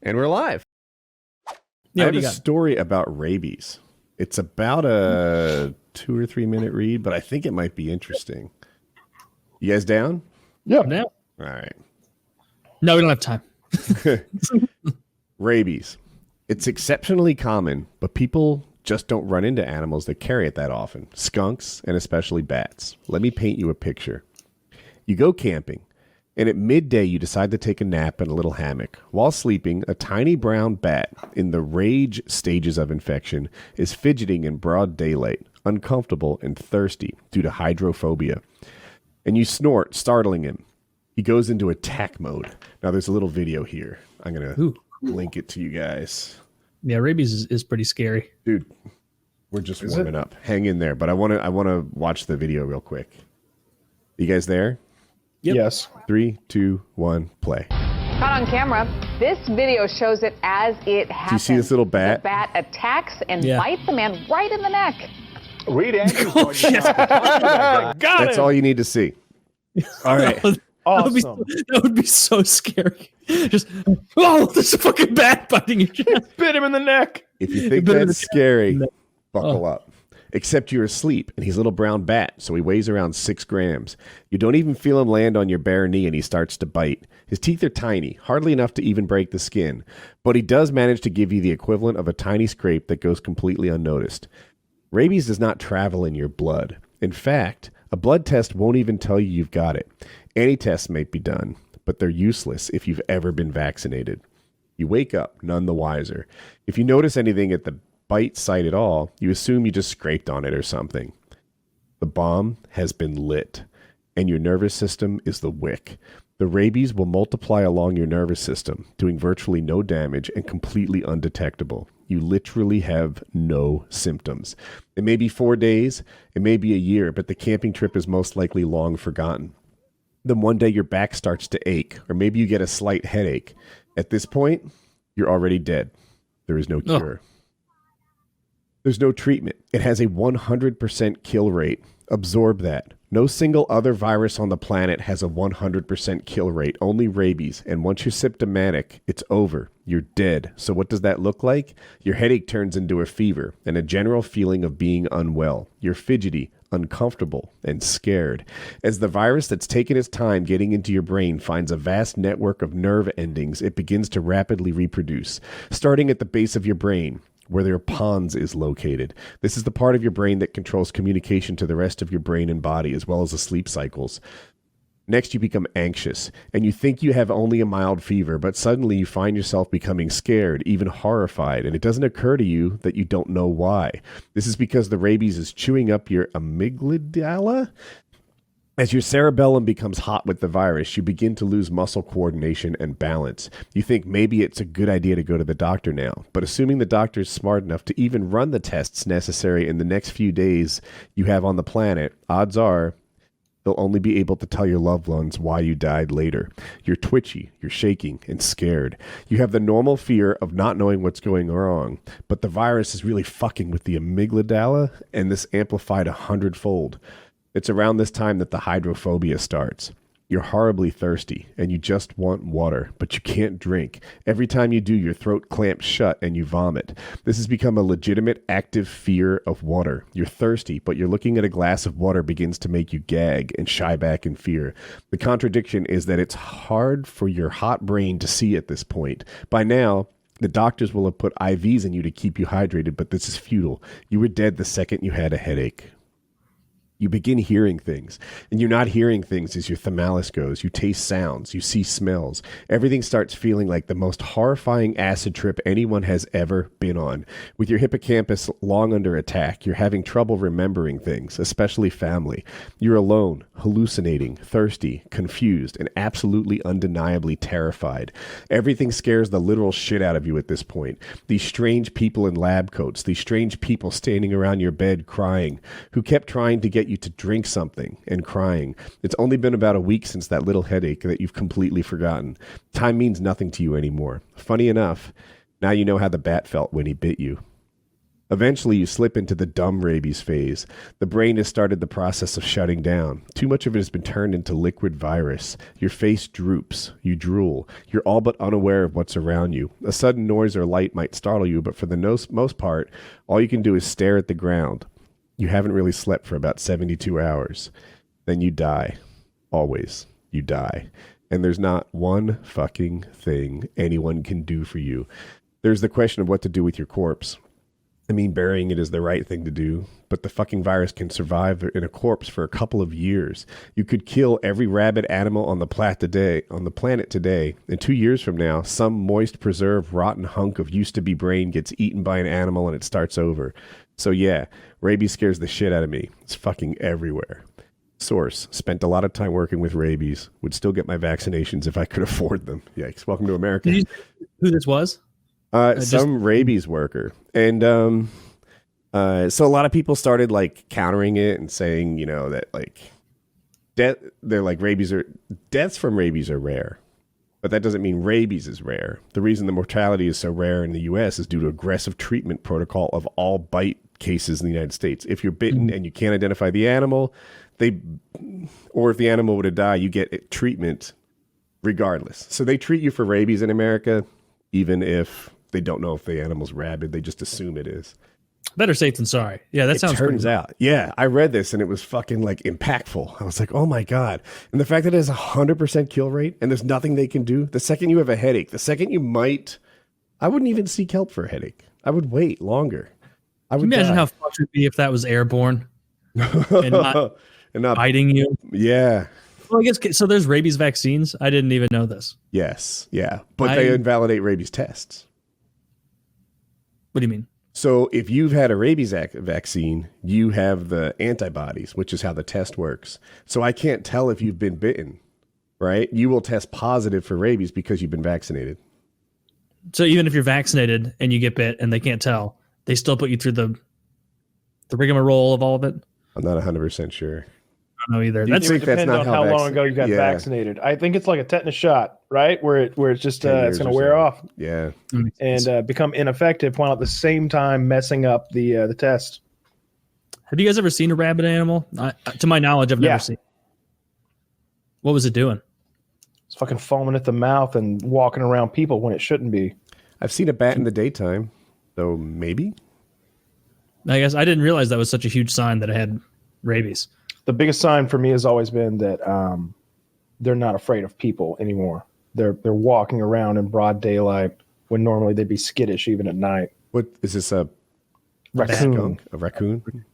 And we're live. Yeah, I have a story about rabies. It's about a 2 or 3 minute read, but I think it might be interesting. You guys down? Yeah. All right. No, we don't have time. Rabies. It's exceptionally common, but people just don't run into animals that carry it that often. Skunks and especially bats. Let me paint you a picture. You go camping, and at midday you decide to take a nap in a little hammock. While sleeping, a tiny brown bat in the rage stages of infection is fidgeting in broad daylight, uncomfortable and thirsty due to hydrophobia. And you snort, startling him. He goes into attack mode. Now there's a little video here. I'm going to link it to you guys. Yeah, rabies is pretty scary. Dude, we're just warming up. Hang in there, but I want to watch the video real quick. You guys there? Yep. Yes. 3, 2, 1, play. Caught on camera, this video shows it as it happens. Do you see this little bat? The bat attacks and bites the man right in the neck. Reed Andrews. That's all you need to see. All right. Awesome. That would be so scary. Just, there's a fucking bat biting your chest. Bit him in the neck. If you think that's scary, buckle up. Except you're asleep, and he's a little brown bat, so he weighs around 6 grams. You don't even feel him land on your bare knee, and he starts to bite. His teeth are tiny, hardly enough to even break the skin, but he does manage to give you the equivalent of a tiny scrape that goes completely unnoticed. Rabies does not travel in your blood. In fact, a blood test won't even tell you you've got it. Any tests may be done, but they're useless if you've ever been vaccinated. You wake up none the wiser. If you notice anything at the bite site at all, you assume you just scraped on it or something. The bomb has been lit, and your nervous system is the wick. The rabies will multiply along your nervous system, doing virtually no damage and completely undetectable. You literally have no symptoms. It may be 4 days, it may be a year, but the camping trip is most likely long forgotten. Then one day your back starts to ache, or maybe you get a slight headache. At this point, you're already dead. There is no cure. There's no treatment. It has a 100% kill rate. Absorb that. No single other virus on the planet has a 100% kill rate, only rabies. And once you're symptomatic, it's over. You're dead. So what does that look like? Your headache turns into a fever and a general feeling of being unwell. You're fidgety, uncomfortable, and scared. As the virus that's taken its time getting into your brain finds a vast network of nerve endings, it begins to rapidly reproduce, starting at the base of your brain, where their pons is located. This is the part of your brain that controls communication to the rest of your brain and body, as well as the sleep cycles. Next, you become anxious, and you think you have only a mild fever, but suddenly you find yourself becoming scared, even horrified, and it doesn't occur to you that you don't know why. This is because the rabies is chewing up your amygdala. As your cerebellum becomes hot with the virus, you begin to lose muscle coordination and balance. You think maybe it's a good idea to go to the doctor now, but assuming the doctor is smart enough to even run the tests necessary in the next few days you have on the planet, odds are they'll only be able to tell your loved ones why you died later. You're twitchy, you're shaking, and scared. You have the normal fear of not knowing what's going wrong, but the virus is really fucking with the amygdala, and this amplified 100-fold. It's around this time that the hydrophobia starts. You're horribly thirsty, and you just want water, but you can't drink. Every time you do, your throat clamps shut and you vomit. This has become a legitimate, active fear of water. You're thirsty, but you're looking at a glass of water begins to make you gag and shy back in fear. The contradiction is that it's hard for your hot brain to see at this point. By now, the doctors will have put IVs in you to keep you hydrated, but this is futile. You were dead the second you had a headache. You begin hearing things, and you're not hearing things as your thalamus goes. You taste sounds, you see smells. Everything starts feeling like the most horrifying acid trip anyone has ever been on. With your hippocampus long under attack, you're having trouble remembering things, especially family. You're alone, hallucinating, thirsty, confused, and absolutely undeniably terrified. Everything scares the literal shit out of you at this point. These strange people in lab coats, these strange people standing around your bed crying, who kept trying to get you to drink something and crying. It's only been about a week since that little headache that you've completely forgotten. Time means nothing to you anymore. Funny enough, now you know how the bat felt when he bit you. Eventually, you slip into the dumb rabies phase. The brain has started the process of shutting down. Too much of it has been turned into liquid virus. Your face droops. You drool. You're all but unaware of what's around you. A sudden noise or light might startle you, but for the most part, all you can do is stare at the ground. You haven't really slept for about 72 hours. Then you die. Always. You die. And there's not one fucking thing anyone can do for you. There's the question of what to do with your corpse. I mean, burying it is the right thing to do, but the fucking virus can survive in a corpse for a couple of years. You could kill every rabid animal on the planet today, and 2 years from now, some moist, preserved, rotten hunk of used-to-be brain gets eaten by an animal and it starts over. So yeah, rabies scares the shit out of me. It's fucking everywhere. Source, spent a lot of time working with rabies. Would still get my vaccinations if I could afford them. Yikes. Welcome to America. Did you say who this was? Some rabies worker. And so a lot of people started like countering it and saying, you know, that like they're like deaths from rabies are rare. But that doesn't mean rabies is rare. The reason the mortality is so rare in the US is due to aggressive treatment protocol of all bite cases in the United States. If you're bitten and you can't identify the animal, or if the animal were to die, you get treatment regardless. So they treat you for rabies in America, even if they don't know if the animal's rabid. They just assume it is. Better safe than sorry. Yeah, that sounds turns out. Yeah, I read this and it was fucking like impactful. I was like, oh my God. And the fact that it has 100% kill rate and there's nothing they can do. The second you have a headache, the second I wouldn't even seek help for a headache. I would wait longer. I would imagine how fucked it would be if that was airborne and not biting you. Yeah. Well, I guess so. There's rabies vaccines. I didn't even know this. Yes. Yeah. But they invalidate rabies tests. What do you mean? So if you've had a rabies vaccine, you have the antibodies, which is how the test works. So I can't tell if you've been bitten, right? You will test positive for rabies because you've been vaccinated. So even if you're vaccinated and you get bit and they can't tell, they still put you through the rigmarole of all of it? I'm not 100% sure. I don't know either. It depends on how long ago you got vaccinated. I think it's like a tetanus shot, right? Where it's just it's going to wear off. Yeah, and become ineffective while at the same time messing up the test. Have you guys ever seen a rabid animal? To my knowledge, I've never seen. What was it doing? It's fucking foaming at the mouth and walking around people when it shouldn't be. I've seen a bat in the daytime, so maybe. I guess I didn't realize that was such a huge sign that it had rabies. The biggest sign for me has always been that they're not afraid of people anymore. They're walking around in broad daylight when normally they'd be skittish even at night. What is this? A raccoon? A raccoon?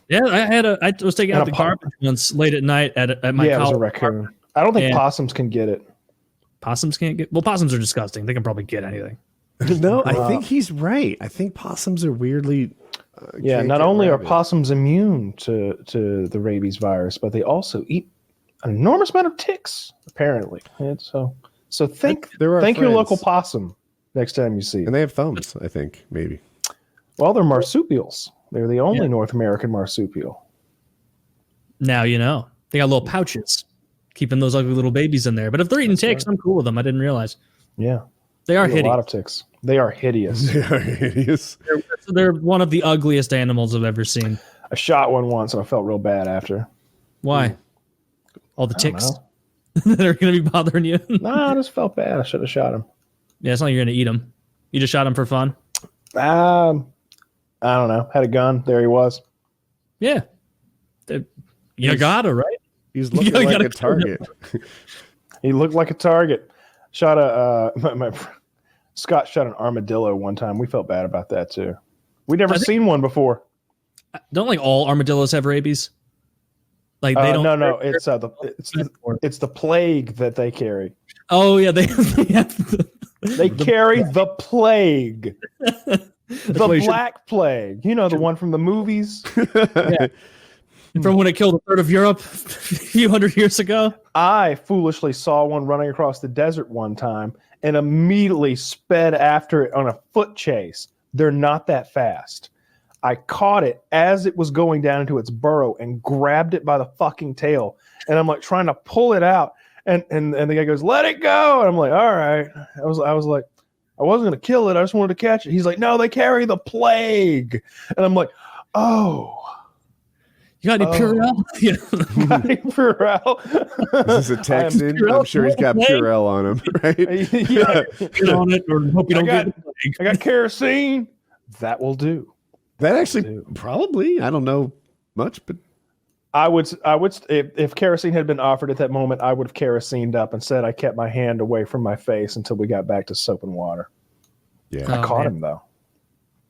Yeah, I was taking out the garbage once late at night at my college. Yeah, it was a raccoon. I don't think possums can get it. Possums can't get. Well, possums are disgusting. They can probably get anything. No, I think he's right. I think possums are weirdly. Not only are possums immune to the rabies virus, but they also eat an enormous amount of ticks. Apparently, and so thank your local possum next time you see it. And they have thumbs, I think, maybe. Well, they're marsupials. They're the only North American marsupial. Now you know they got little pouches, keeping those ugly little babies in there. But if they're eating ticks, I'm cool with them. I didn't realize. Yeah. They are hideous. A lot of ticks. They are hideous. They are hideous. They're one of the ugliest animals I've ever seen. I shot one once and I felt real bad after. Why? All the ticks that are going to be bothering you? Nah, I just felt bad. I should have shot him. Yeah, it's not like you're going to eat him. You just shot him for fun? I don't know. Had a gun. There he was. Yeah. You gotta, right? He's looking like a target. He looked like a target. Shot Scott shot an armadillo one time. We felt bad about that too. We'd never seen one before. Don't like all armadillos have rabies? Like they don't. No. It's the plague that they carry. Oh yeah, they carry the plague. The Black Plague. You know, the one from the movies. Yeah. From when it killed a third of Europe a few hundred years ago. I foolishly saw one running across the desert one time and immediately sped after it on a foot chase. They're not that fast. I caught it as it was going down into its burrow and grabbed it by the fucking tail. And I'm like trying to pull it out. And the guy goes, "Let it go." And I'm like, all right. I was like, I wasn't going to kill it. I just wanted to catch it. He's like, no, they carry the plague. And I'm like, oh. You got any Purell? Yeah. Got any Purell? This is a text in. I'm sure he's got Purell on him, right? Yeah. Get on it, or hope you don't get I got kerosene. That will do. That actually probably, I don't know much, but I would if kerosene had been offered at that moment, I would have kerosened up and said I kept my hand away from my face until we got back to soap and water. yeah. I caught him though.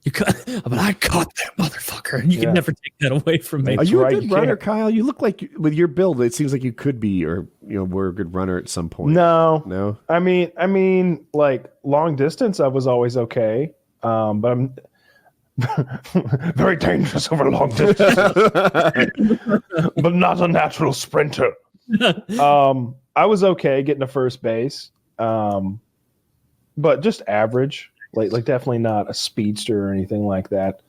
You but I caught that motherfucker, and you can never take that away from me. Are you a right, good you runner, can't. Kyle? You look like with your build, it seems like you could be, or were a good runner at some point. No. I mean, like long distance, I was always okay. But I'm very dangerous over long distance, but not a natural sprinter. I was okay getting to first base, but just average. Like definitely not a speedster or anything like that.